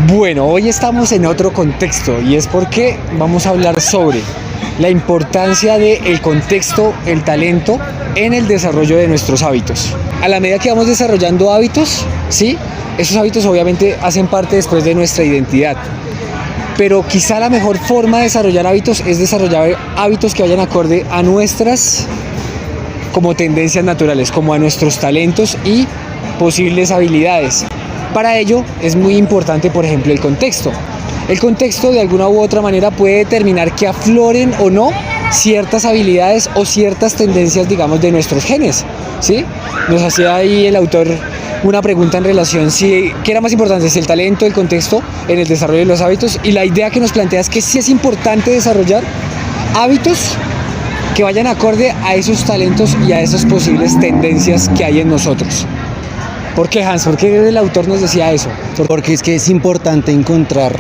Bueno, hoy estamos en otro contexto y es porque vamos a hablar sobre la importancia del contexto, el talento en el desarrollo de nuestros hábitos. A la medida que vamos desarrollando hábitos, ¿sí? Esos hábitos obviamente hacen parte después de nuestra identidad. Pero quizá la mejor forma de desarrollar hábitos es desarrollar hábitos que vayan acorde a nuestras como tendencias naturales, como a nuestros talentos y posibles habilidades. Para ello es muy importante, por ejemplo, el contexto. El contexto de alguna u otra manera puede determinar que afloren o no ciertas habilidades o ciertas tendencias, digamos, de nuestros genes, ¿sí? Nos hacía ahí el autor una pregunta en relación si qué era más importante, si el talento, el contexto en el desarrollo de los hábitos, y la idea que nos plantea es que sí es importante desarrollar hábitos que vayan acorde a esos talentos y a esas posibles tendencias que hay en nosotros. ¿Por qué, Hans? ¿Por qué el autor nos decía eso? Porque es que es importante encontrar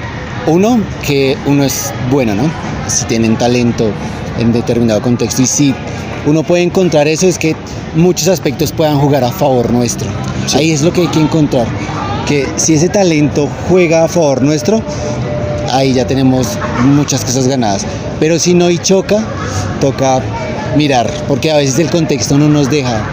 que uno es bueno, ¿no? Si tienen talento en determinado contexto, y si uno puede encontrar eso, es que muchos aspectos puedan jugar a favor nuestro. Sí. Ahí es lo que hay que encontrar, que si ese talento juega a favor nuestro, ahí ya tenemos muchas cosas ganadas. Pero si no y choca, toca mirar, porque a veces el contexto no nos deja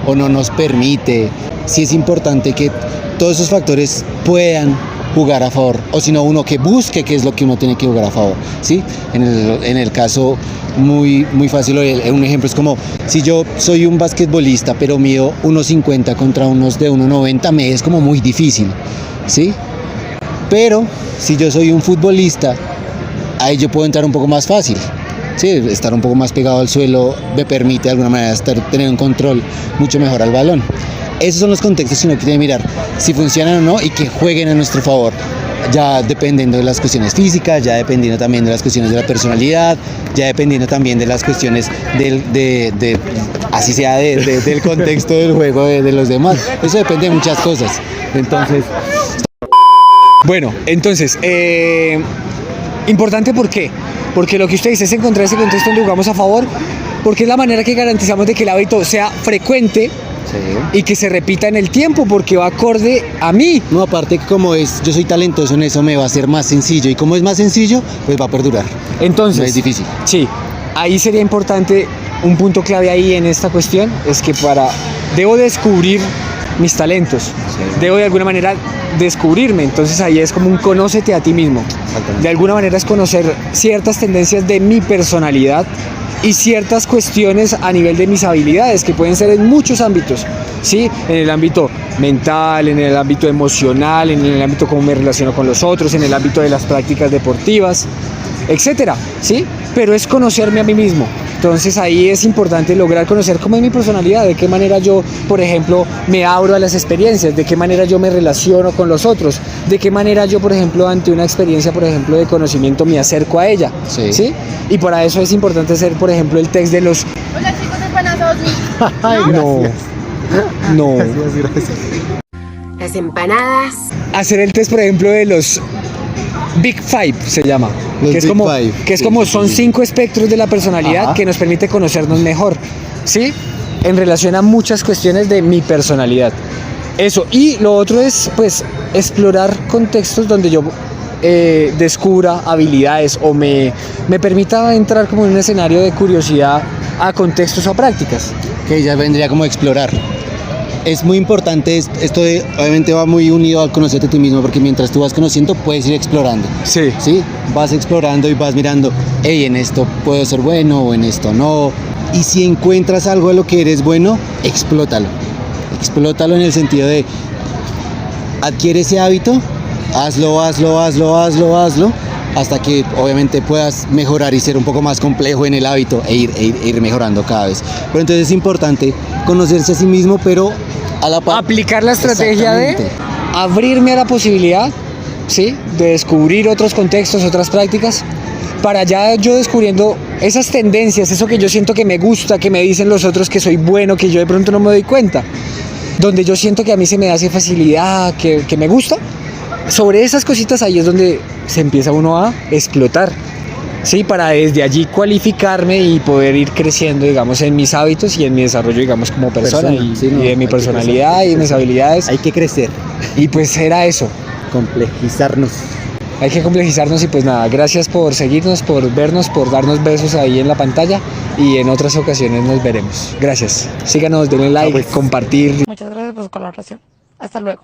o no nos permite. Sí es importante que todos esos factores puedan jugar a favor, o si no, uno que busque qué es lo que uno tiene que jugar a favor, ¿sí? En el caso muy fácil, un ejemplo es como si yo soy un basquetbolista pero mido 1.50 contra unos de 1.90, me es como muy difícil, ¿sí? Pero si yo soy un futbolista, ahí yo puedo entrar un poco más fácil, ¿sí? Estar un poco más pegado al suelo me permite de alguna manera tener un control mucho mejor al balón. Esos son los contextos que uno quiere mirar, si funcionan o no, y que jueguen a nuestro favor, ya dependiendo de las cuestiones físicas, ya dependiendo también de las cuestiones de la personalidad, ya dependiendo también de las cuestiones así sea del contexto del juego de los demás. Eso depende de muchas cosas. Entonces, importante, ¿por qué? Porque lo que usted dice es encontrar ese contexto donde jugamos a favor, porque es la manera que garantizamos de que el hábito sea frecuente. Sí. Y que se repita en el tiempo, porque va acorde a mí. No, aparte como yo soy talentoso en eso, me va a ser más sencillo, y como es más sencillo, pues va a perdurar. Entonces, no es difícil. Sí, ahí sería importante, un punto clave ahí en esta cuestión, es que debo descubrir mis talentos, sí. Debo de alguna manera descubrirme, entonces ahí es como un conócete a ti mismo. De alguna manera es conocer ciertas tendencias de mi personalidad y ciertas cuestiones a nivel de mis habilidades, que pueden ser en muchos ámbitos, ¿sí? En el ámbito mental, en el ámbito emocional, en el ámbito cómo me relaciono con los otros, en el ámbito de las prácticas deportivas, etcétera, ¿sí? Pero es conocerme a mí mismo. Entonces ahí es importante lograr conocer cómo es mi personalidad, de qué manera yo, por ejemplo, me abro a las experiencias, de qué manera yo me relaciono con los otros, de qué manera yo, por ejemplo, ante una experiencia, por ejemplo, de conocimiento, me acerco a ella, sí. ¿Sí? Y para eso es importante hacer, por ejemplo, el test de los... Hola chicos, empanados. Ay, no. Gracias. Las empanadas. Hacer el test, por ejemplo, de los Big Five se llama, son 5 espectros de la personalidad. Ajá. Que nos permite conocernos mejor, ¿sí? En relación a muchas cuestiones de mi personalidad. Eso, y lo otro es, pues, explorar contextos donde yo descubra habilidades o me permita entrar como en un escenario de curiosidad a contextos o prácticas. Que ya vendría como explorar. Es muy importante, obviamente va muy unido a conocerte a ti mismo, porque mientras tú vas conociendo puedes ir explorando. Sí. ¿Sí? Vas explorando y vas mirando, en esto puedo ser bueno o en esto no. Y si encuentras algo de lo que eres bueno, explótalo. Explótalo en el sentido de adquiere ese hábito, hazlo, hasta que obviamente puedas mejorar y ser un poco más complejo en el hábito e ir mejorando cada vez. Pero entonces es importante conocerse a sí mismo, pero a la par aplicar la estrategia de abrirme a la posibilidad, ¿sí? De descubrir otros contextos, otras prácticas, para ya yo descubriendo esas tendencias, eso que yo siento que me gusta, que me dicen los otros que soy bueno, que yo de pronto no me doy cuenta, donde yo siento que a mí se me hace facilidad, que me gusta. Sobre esas cositas ahí es donde se empieza uno a explotar, ¿sí? Para desde allí cualificarme y poder ir creciendo, digamos, en mis hábitos y en mi desarrollo, digamos, como persona y de mi personalidad y de mis habilidades. Hay que crecer. Y pues era eso, complejizarnos. Hay que complejizarnos y pues nada, gracias por seguirnos, por vernos, por darnos besos ahí en la pantalla y en otras ocasiones nos veremos. Gracias. Síganos, denle like, compartir. Muchas gracias por su colaboración. Hasta luego.